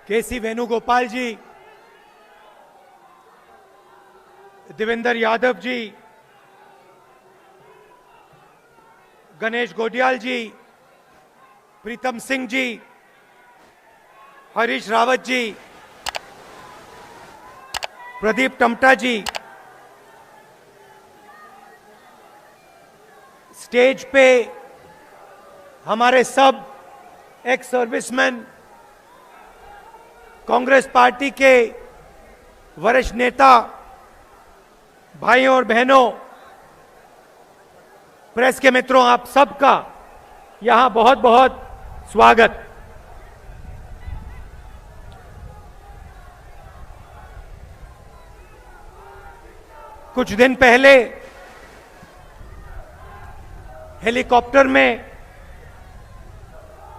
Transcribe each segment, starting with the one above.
केसी वेणुगोपाल जी, देवेंद्र यादव जी, गणेश गोडियाल जी, प्रीतम सिंह जी, हरीश रावत जी, प्रदीप टमटा जी, stage पे हमारे सब एक्स सर्विसमैन, कांग्रेस पार्टी के वरिष्ठ नेता, भाइयों और बहनों, प्रेस के मित्रों, आप सबका यहां बहुत बहुत स्वागत। कुछ दिन पहले हेलीकॉप्टर में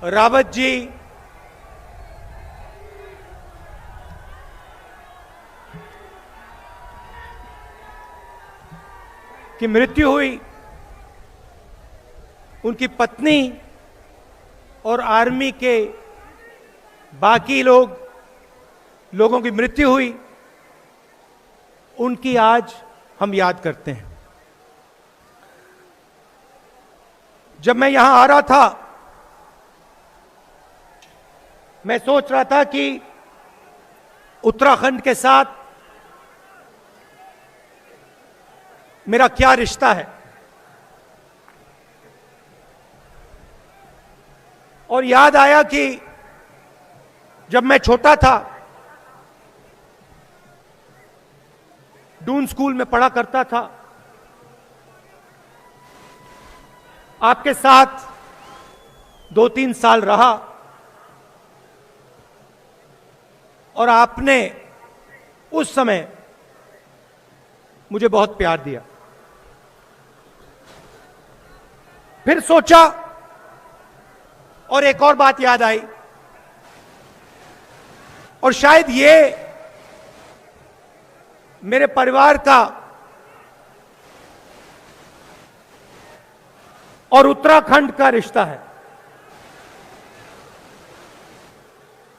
रावत जी की मृत्यु हुई। उनकी पत्नी और आर्मी के बाकी लोगों की मृत्यु हुई। उनकी आज हम याद करते हैं। जब मैं यहां आ रहा था, मैं सोच रहा था कि उत्तराखंड के साथ मेरा क्या रिश्ता है, और याद आया कि जब मैं छोटा था, डून स्कूल में पढ़ा करता था, आपके साथ 2-3 साल रहा और आपने उस समय मुझे बहुत प्यार दिया। फिर सोचा और एक और बात याद आई, और शायद ये मेरे परिवार का और उत्तराखंड का रिश्ता है।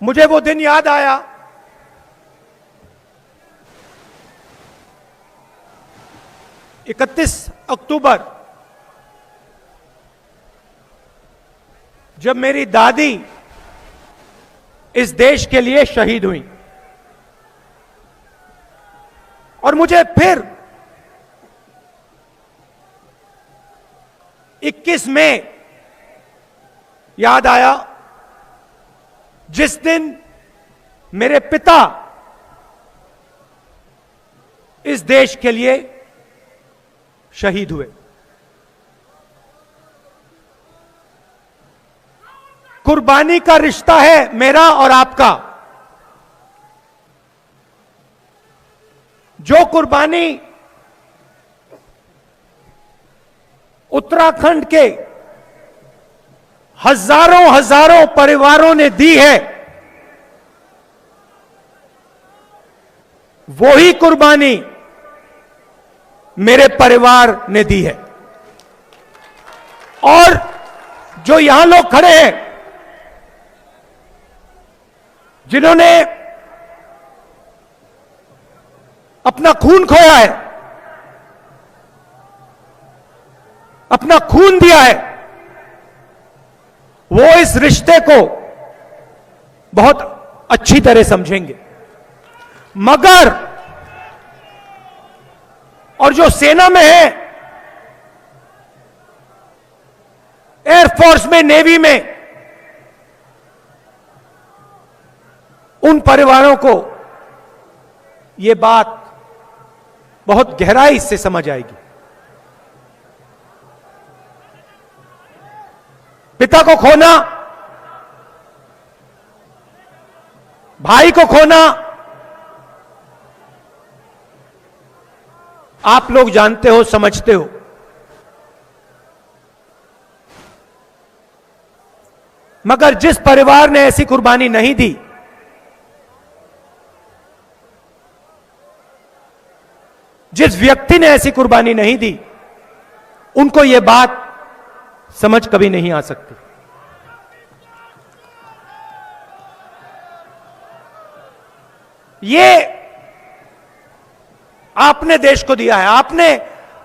मुझे वो दिन याद आया 31 अक्टूबर, जब मेरी दादी इस देश के लिए शहीद हुई। और मुझे फिर 21 मई याद आया, जिस दिन मेरे पिता इस देश के लिए शहीद हुए। कुर्बानी का रिश्ता है मेरा और आपका। जो कुर्बानी उत्तराखंड के हजारों परिवारों ने दी है, वो ही कुर्बानी मेरे परिवार ने दी है। और जो यहां लोग खड़े हैं, जिन्होंने अपना खून खोया है, अपना खून दिया है, वो इस रिश्ते को बहुत अच्छी तरह समझेंगे। मगर और जो सेना में है, एयरफोर्स में, नेवी में, उन परिवारों को यह बात बहुत गहराई से समझ आएगी। पिता को खोना, भाई को खोना, आप लोग जानते हो, समझते हो। मगर जिस परिवार ने ऐसी कुर्बानी नहीं दी, जिस व्यक्ति ने ऐसी कुर्बानी नहीं दी, उनको यह बात समझ कभी नहीं आ सकती। ये आपने देश को दिया है।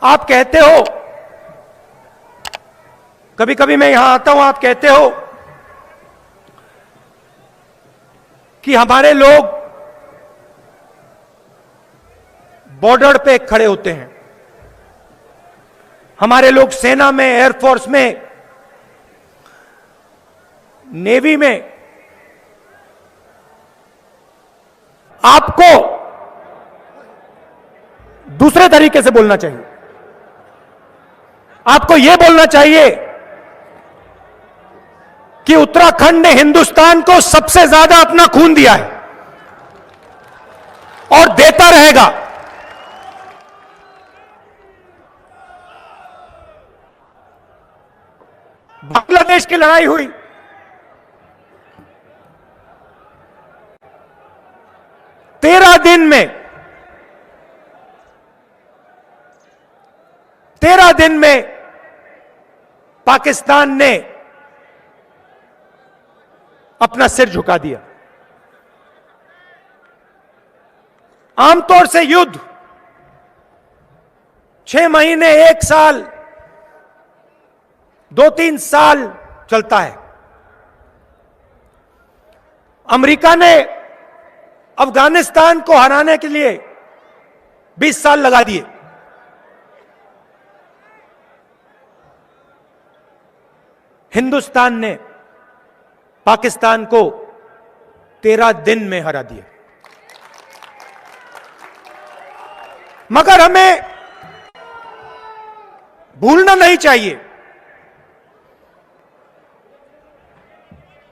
आप कहते हो, कभी कभी मैं यहां आता हूं, आप कहते हो कि हमारे लोग बॉर्डर पे खड़े होते हैं, हमारे लोग सेना में, एयरफोर्स में, नेवी में। आपको दूसरे तरीके से बोलना चाहिए। आपको यह बोलना चाहिए कि उत्तराखंड ने हिंदुस्तान को सबसे ज्यादा अपना खून दिया है और देता रहेगा। बांग्लादेश की लड़ाई हुई, तेरह दिन में पाकिस्तान ने अपना सिर झुका दिया। आमतौर से युद्ध 6 महीने, 1 साल, 2-3 साल चलता है। अमेरिका ने अफगानिस्तान को हराने के लिए 20 साल लगा दिए। हिंदुस्तान ने पाकिस्तान को 13 दिन में हरा दिया। मगर हमें भूलना नहीं चाहिए,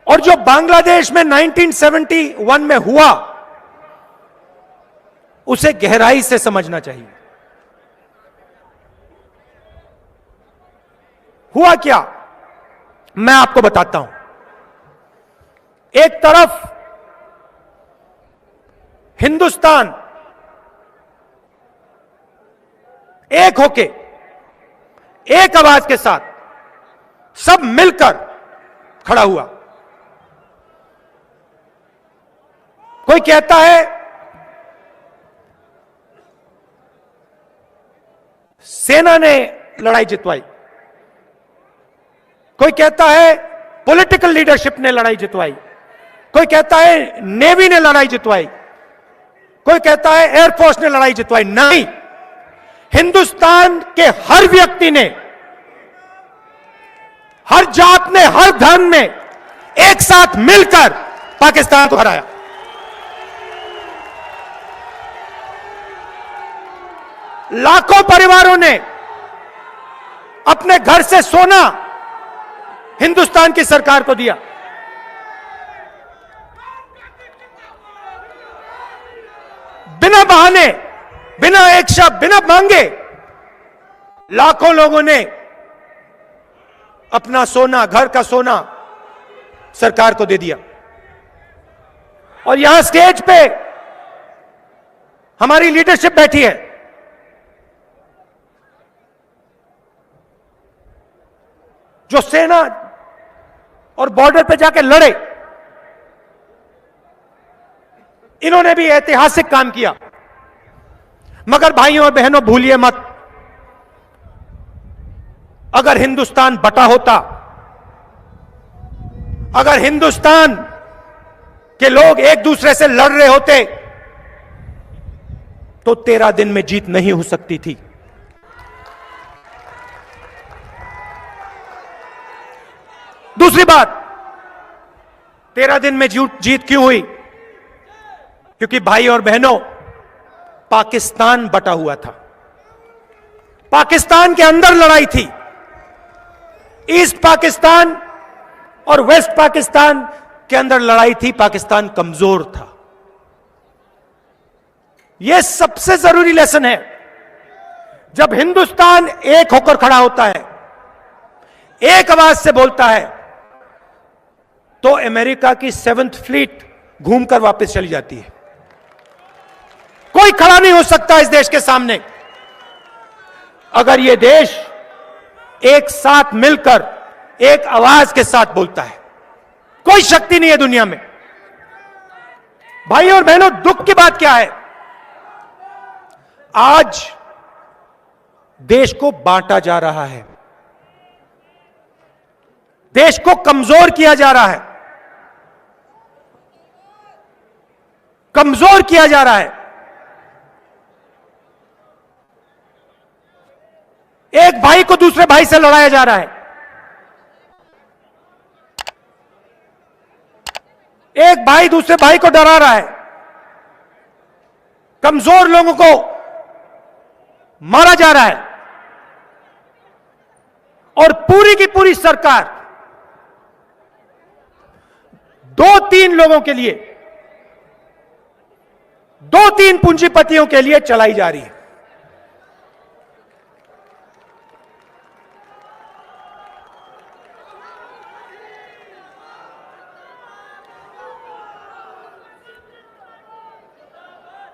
और जो बांग्लादेश में 1971 में हुआ, उसे गहराई से समझना चाहिए। हुआ क्या, मैं आपको बताता हूं। एक तरफ हिंदुस्तान एक होके, एक आवाज के साथ, सब मिलकर खड़ा हुआ। कोई कहता है सेना ने लड़ाई जितवाई, कोई कहता है पॉलिटिकल लीडरशिप ने लड़ाई जितवाई, कोई कहता है नेवी ने लड़ाई जितवाई, कोई कहता है एयरफोर्स ने लड़ाई जितवाई। नहीं, हिंदुस्तान के हर व्यक्ति ने, हर जात ने, हर धर्म ने एक साथ मिलकर पाकिस्तान को हराया। लाखों परिवारों ने अपने घर से सोना हिंदुस्तान की सरकार को दिया। बिना बहाने, बिना एक शब्द, बिना मांगे, लाखों लोगों ने अपना सोना, घर का सोना सरकार को दे दिया। और यहां स्टेज पे हमारी लीडरशिप बैठी है। जो सेना और बॉर्डर पे जाके लड़े, इन्होंने भी ऐतिहासिक काम किया। मगर भाइयों और बहनों, भूलिए मत, अगर हिंदुस्तान बटा होता, अगर हिंदुस्तान के लोग एक दूसरे से लड़ रहे होते, तो 13 दिन में जीत नहीं हो सकती थी। दूसरी बात, 13 दिन में जीत क्यों हुई? क्योंकि भाई और बहनों, पाकिस्तान बटा हुआ था। पाकिस्तान के अंदर लड़ाई थी। ईस्ट पाकिस्तान और वेस्ट पाकिस्तान के अंदर लड़ाई थी। पाकिस्तान कमजोर था। यह सबसे जरूरी लेसन है। जब हिंदुस्तान एक होकर खड़ा होता है, एक आवाज से बोलता है, तो अमेरिका की 7th फ्लीट घूमकर वापस चली जाती है। कोई खड़ा नहीं हो सकता इस देश के सामने। अगर यह देश एक साथ मिलकर एक आवाज के साथ बोलता है, कोई शक्ति नहीं है दुनिया में भाई और बहनों, दुख की बात क्या है? आज देश को बांटा जा रहा है, देश को कमजोर किया जा रहा है, कमजोर किया जा रहा है। एक भाई को दूसरे भाई से लड़ाया जा रहा है, एक भाई दूसरे भाई को डरा रहा है, कमजोर लोगों को मारा जा रहा है, और पूरी की पूरी सरकार 2-3 लोगों के लिए, 2-3 पूंजीपतियों के लिए चलाई जा रही है।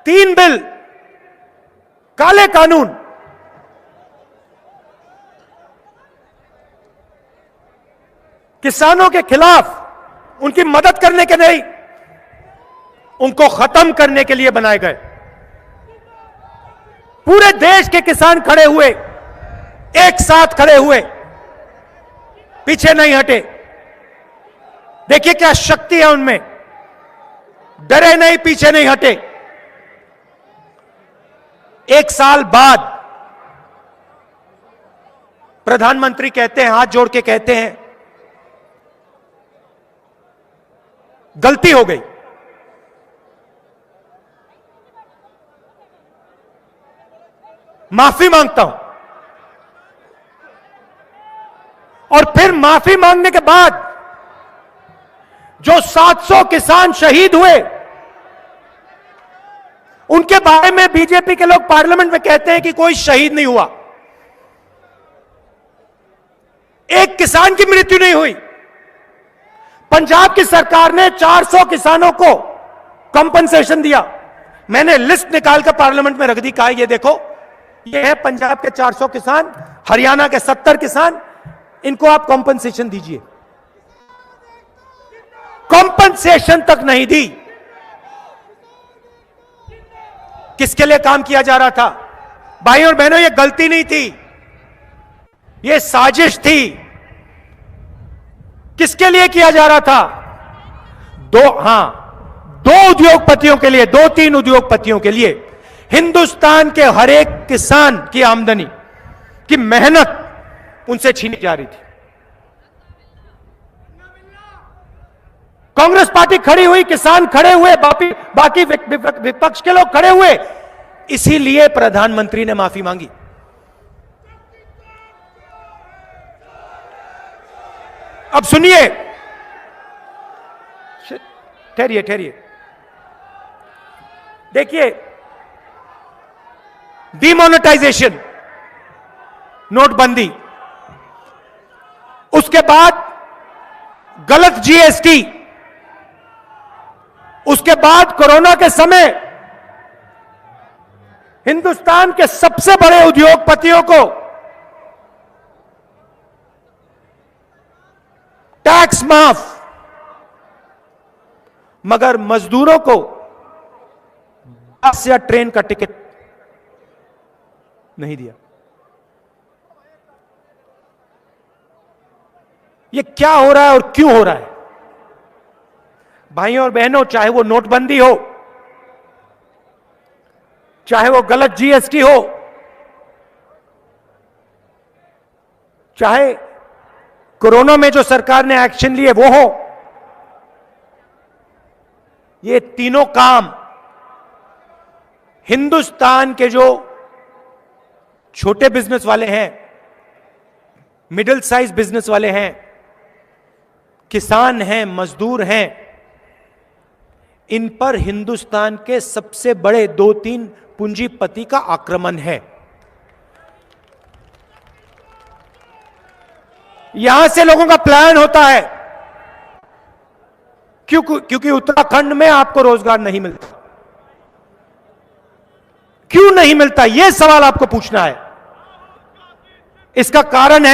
तीन बिल, काले कानून, किसानों के खिलाफ, उनकी मदद करने के नहीं, उनको खत्म करने के लिए बनाए गए। पूरे देश के किसान खड़े हुए, एक साथ खड़े हुए, पीछे नहीं हटे। देखिए क्या शक्ति है उनमें, डरे नहीं, पीछे नहीं हटे। एक साल बाद प्रधानमंत्री कहते हैं, हाथ जोड़ के कहते हैं, गलती हो गई, माफी मांगता हूं। और फिर माफी मांगने के बाद जो 700 किसान शहीद हुए, उनके बारे में बीजेपी के लोग पार्लियामेंट में कहते हैं कि कोई शहीद नहीं हुआ, एक किसान की मृत्यु नहीं हुई। पंजाब की सरकार ने 400 किसानों को कंपनसेशन दिया। मैंने लिस्ट निकालकर पार्लियामेंट में रख दी, कहा ये देखो, ये है पंजाब के 400 किसान, हरियाणा के 70 किसान, इनको आप कंपनसेशन दीजिए। कंपनसेशन तक नहीं दी। किसके लिए काम किया जा रहा था? भाई और बहनों, ये गलती नहीं थी, ये साजिश थी। किसके लिए किया जा रहा था? दो उद्योगपतियों के लिए, 2-3 उद्योगपतियों के लिए। हिंदुस्तान के हर एक किसान की आमदनी की मेहनत उनसे छीनी जा रही थी। कांग्रेस पार्टी खड़ी हुई, किसान खड़े हुए, बाकी विपक्ष के लोग खड़े हुए, इसीलिए प्रधानमंत्री ने माफी मांगी। अब सुनिए, ठहरिए, देखिए, डिमोनेटाइजेशन, नोटबंदी, उसके बाद गलत जीएसटी, उसके बाद कोरोना के समय हिंदुस्तान के सबसे बड़े उद्योगपतियों को टैक्स माफ, मगर मजदूरों को बस या ट्रेन का टिकट नहीं दिया। ये क्या हो रहा है और क्यों हो रहा है? भाइयों और बहनों, चाहे वो नोटबंदी हो, चाहे वो गलत जीएसटी हो, चाहे कोरोना में जो सरकार ने एक्शन लिए वो हो, ये तीनों काम हिंदुस्तान के जो छोटे बिजनेस वाले हैं, मिडिल साइज बिजनेस वाले हैं, किसान हैं, मजदूर हैं, इन पर हिंदुस्तान के सबसे बड़े 2-3 पूंजीपति का आक्रमण है। यहां से लोगों का प्लान होता है, क्योंकि उत्तराखंड में आपको रोजगार नहीं मिलता। क्यों नहीं मिलता, यह सवाल आपको पूछना है। इसका कारण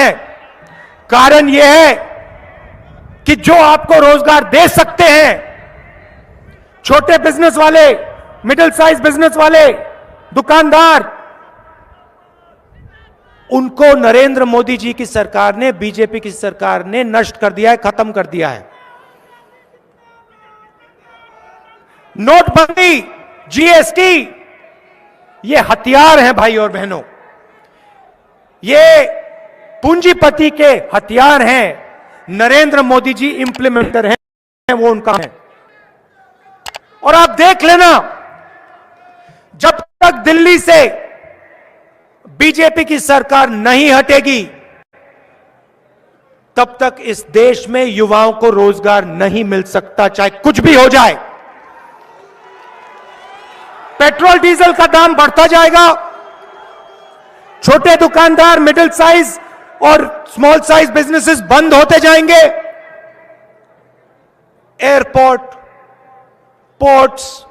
यह है कि जो आपको रोजगार दे सकते हैं छोटे बिजनेस वाले, मिडिल साइज बिजनेस वाले, दुकानदार, उनको नरेंद्र मोदी जी की सरकार ने, बीजेपी की सरकार ने नष्ट कर दिया है, खत्म कर दिया है। नोटबंदी, जीएसटी, ये हथियार हैं भाई और बहनों, ये पूंजीपति के हथियार हैं। नरेंद्र मोदी जी इंप्लीमेंटर हैं, वो उनका है। और आप देख लेना, जब तक दिल्ली से बीजेपी की सरकार नहीं हटेगी, तब तक इस देश में युवाओं को रोजगार नहीं मिल सकता, चाहे कुछ भी हो जाए। पेट्रोल डीजल का दाम बढ़ता जाएगा, छोटे दुकानदार, मिडिल साइज और स्मॉल साइज बिजनेसेस बंद होते जाएंगे। एयरपोर्ट, पोर्ट्स,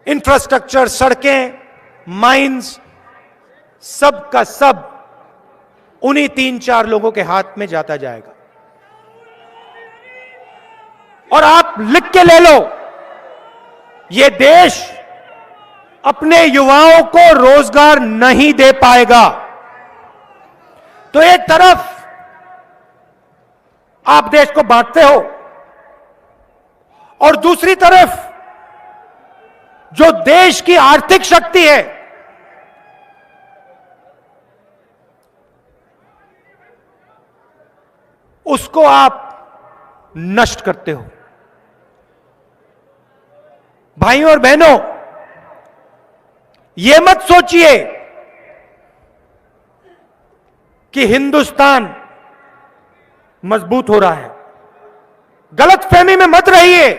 इंफ्रास्ट्रक्चर, सड़कें, माइंस, सब का सब उन्हीं 3-4 लोगों के हाथ में जाता जाएगा। और आप लिख के ले लो, यह देश अपने युवाओं को रोजगार नहीं दे पाएगा। तो एक तरफ आप देश को बांटते हो और दूसरी तरफ जो देश की आर्थिक शक्ति है, उसको आप नष्ट करते हो। भाइयों और बहनों, यह मत सोचिए कि हिंदुस्तान मजबूत हो रहा है, गलतफहमी में मत रहिए।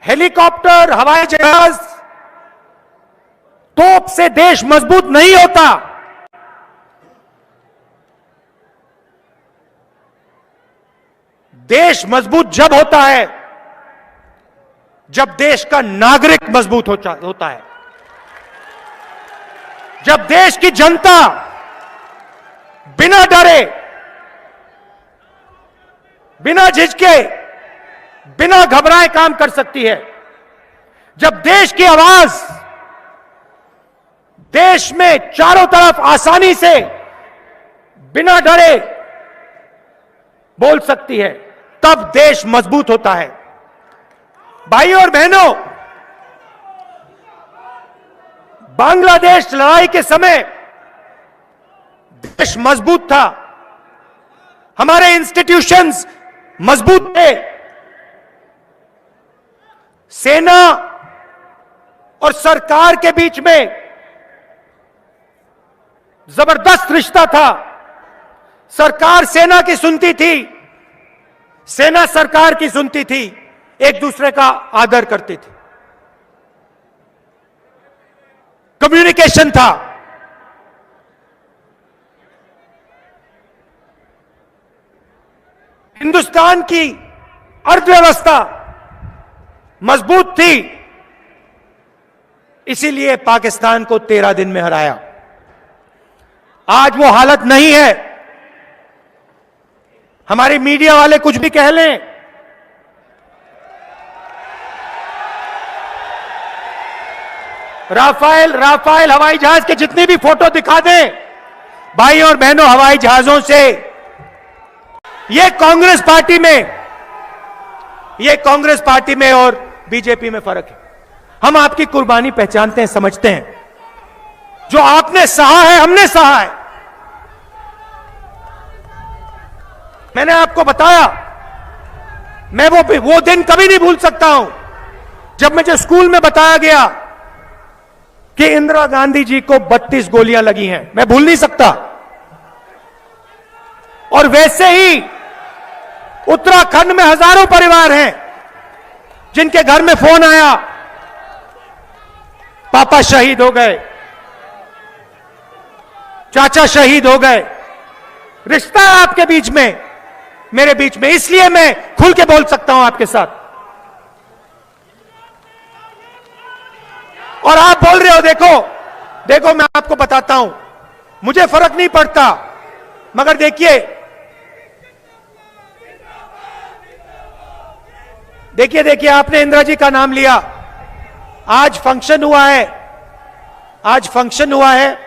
हेलीकॉप्टर, हवाई जहाज, तोप से देश मजबूत नहीं होता। देश मजबूत जब होता है जब देश का नागरिक मजबूत होता है, जब देश की जनता बिना डरे, बिना झिझके, बिना घबराए काम कर सकती है, जब देश की आवाज देश में चारों तरफ आसानी से बिना डरे बोल सकती है, तब देश मजबूत होता है। भाइयों और बहनों, बांग्लादेश लड़ाई के समय देश मजबूत था, हमारे इंस्टीट्यूशंस मजबूत थे, सेना और सरकार के बीच में जबरदस्त रिश्ता था। सरकार सेना की सुनती थी, सेना सरकार की सुनती थी, एक दूसरे का आदर करती थी, कम्युनिकेशन था। हिंदुस्तान की अर्थव्यवस्था मजबूत थी, इसीलिए पाकिस्तान को 13 दिन में हराया। आज वो हालत नहीं है। हमारे मीडिया वाले कुछ भी कह लें, राफेल हवाई जहाज के जितनी भी फोटो दिखा दें, भाई और बहनों, हवाई जहाजों से ये कांग्रेस पार्टी में और बीजेपी में फर्क है। हम आपकी कुर्बानी पहचानते हैं, समझते हैं। जो आपने सहा है, हमने सहा है। मैंने आपको बताया, मैं वो दिन कभी नहीं भूल सकता हूं जब मुझे स्कूल में बताया गया कि इंदिरा गांधी जी को 32 गोलियां लगी हैं। मैं भूल नहीं सकता। और वैसे ही उत्तराखंड में हजारों परिवार हैं जिनके घर में फोन आया, पापा शहीद हो गए, चाचा शहीद हो गए। रिश्ता है आपके बीच में, मेरे बीच में, इसलिए मैं खुल के बोल सकता हूं आपके साथ। और आप बोल रहे हो, देखो मैं आपको बताता हूं, मुझे फर्क नहीं पड़ता, मगर देखिए देखिए देखिए, आपने इंदिरा जी का नाम लिया। आज फंक्शन हुआ है, आज फंक्शन हुआ है,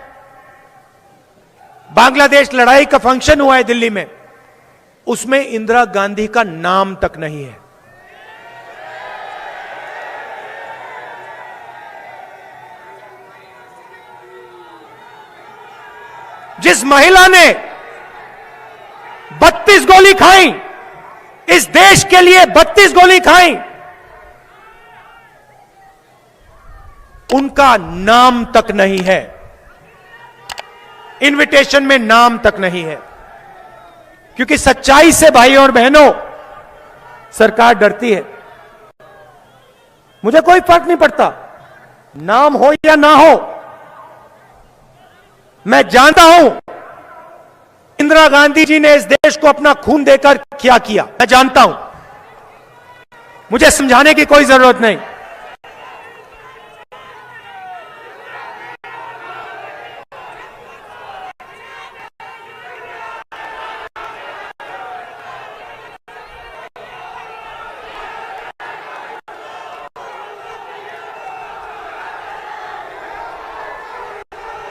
बांग्लादेश लड़ाई का फंक्शन हुआ है दिल्ली में, उसमें इंदिरा गांधी का नाम तक नहीं है। जिस महिला ने 32 गोली खाई, इस देश के लिए 32 गोली खाई, उनका नाम तक नहीं है, इनविटेशन में नाम तक नहीं है। क्योंकि सच्चाई से भाइयों और बहनों सरकार डरती है। मुझे कोई फर्क नहीं पड़ता नाम हो या ना हो, मैं जानता हूं इंदिरा गांधी जी ने इस देश को अपना खून देकर क्या किया, मैं जानता हूं, मुझे समझाने की कोई जरूरत नहीं।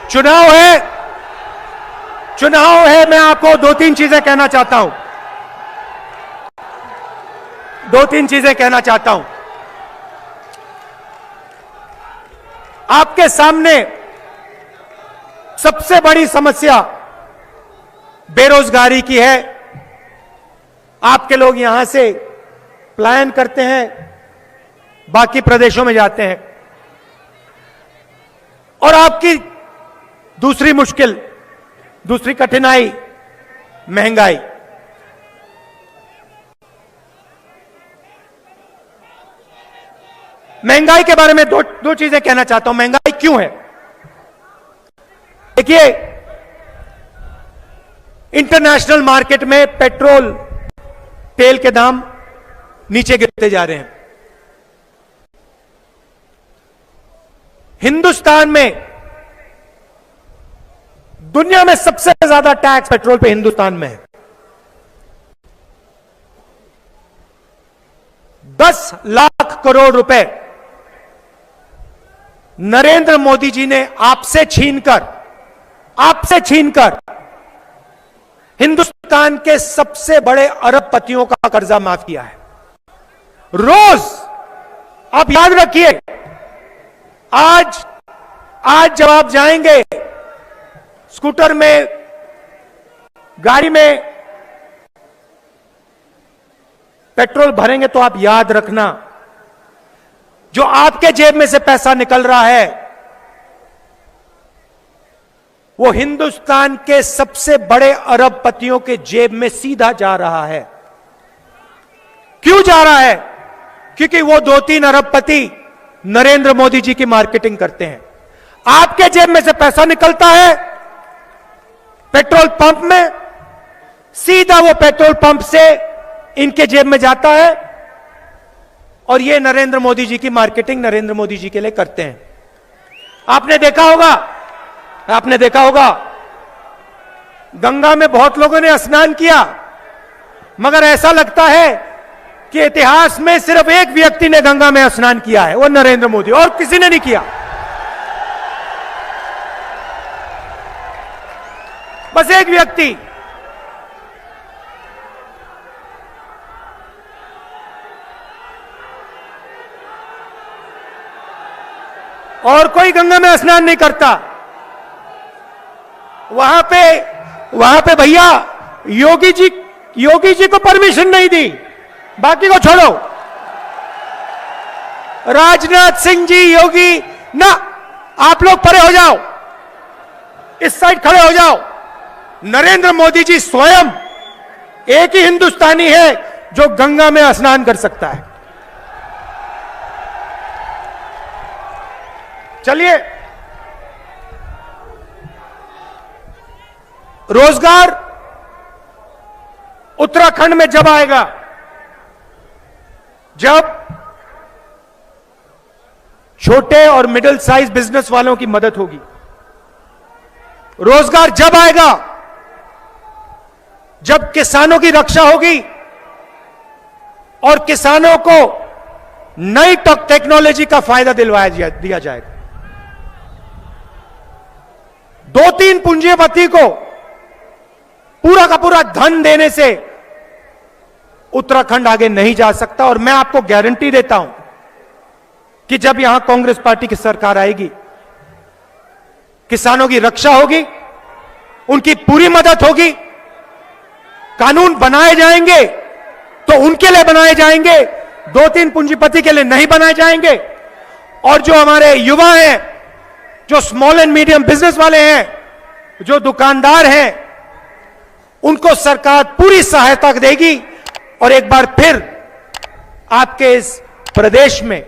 चुनाव है, चुनाव है, मैं आपको दो तीन चीजें कहना चाहता हूं, दो तीन चीजें कहना चाहता हूं। आपके सामने सबसे बड़ी समस्या बेरोजगारी की है। आपके लोग यहां से पलायन करते हैं, बाकी प्रदेशों में जाते हैं, और आपकी दूसरी मुश्किल, दूसरी कठिनाई महंगाई। महंगाई के बारे में दो चीजें कहना चाहता हूं। महंगाई क्यों है? देखिए, इंटरनेशनल मार्केट में पेट्रोल तेल के दाम नीचे गिरते जा रहे हैं। हिंदुस्तान में दुनिया में सबसे ज्यादा टैक्स पेट्रोल पे हिंदुस्तान में है। 10 लाख करोड़ रुपए नरेंद्र मोदी जी ने आपसे छीनकर हिंदुस्तान के सबसे बड़े अरबपतियों का कर्जा माफ किया है। रोज आप याद रखिए, आज जब आप जाएंगे स्कूटर में, गाड़ी में पेट्रोल भरेंगे, तो आप याद रखना, जो आपके जेब में से पैसा निकल रहा है वो हिंदुस्तान के सबसे बड़े अरबपतियों के जेब में सीधा जा रहा है। क्यों जा रहा है? क्योंकि वो 2-3 अरबपति नरेंद्र मोदी जी की मार्केटिंग करते हैं। आपके जेब में से पैसा निकलता है पेट्रोल पंप में, सीधा वो पेट्रोल पंप से इनके जेब में जाता है, और ये नरेंद्र मोदी जी की मार्केटिंग नरेंद्र मोदी जी के लिए करते हैं। आपने देखा होगा गंगा में बहुत लोगों ने स्नान किया, मगर ऐसा लगता है कि इतिहास में सिर्फ एक व्यक्ति ने गंगा में स्नान किया है, वो नरेंद्र मोदी, और किसी ने नहीं किया। बस एक व्यक्ति। और कोई गंगा में स्नान नहीं करता। वहां पे भैया योगी जी को परमिशन नहीं दी, बाकी को छोड़ो। राजनाथ सिंह जी, योगी ना, आप लोग परे हो जाओ, इस साइड खड़े हो जाओ। नरेंद्र मोदी जी स्वयं एक ही हिंदुस्तानी है जो गंगा में स्नान कर सकता है। चलिए, रोजगार उत्तराखंड में जब आएगा, जब छोटे और मिडिल साइज बिजनेस वालों की मदद होगी, रोजगार जब आएगा जब किसानों की रक्षा होगी और किसानों को नई टेक्नोलॉजी का फायदा दिया जाएगा। 2-3 पूंजीपति को पूरा का पूरा धन देने से उत्तराखंड आगे नहीं जा सकता। और मैं आपको गारंटी देता हूं कि जब यहां कांग्रेस पार्टी की सरकार आएगी, किसानों की रक्षा होगी, उनकी पूरी मदद होगी। कानून बनाए जाएंगे तो उनके लिए बनाए जाएंगे, 2-3 पूंजीपति के लिए नहीं बनाए जाएंगे। और जो हमारे युवा हैं, जो स्मॉल एंड मीडियम बिजनेस वाले हैं, जो दुकानदार हैं, उनको सरकार पूरी सहायता देगी और एक बार फिर आपके इस प्रदेश में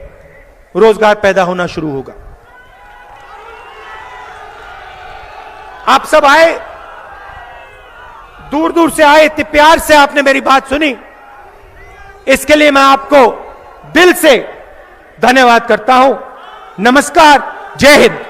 रोजगार पैदा होना शुरू होगा। आप सब आए, दूर दूर से आए, इतने प्यार से आपने मेरी बात सुनी, इसके लिए मैं आपको दिल से धन्यवाद करता हूं। नमस्कार, जय हिंद।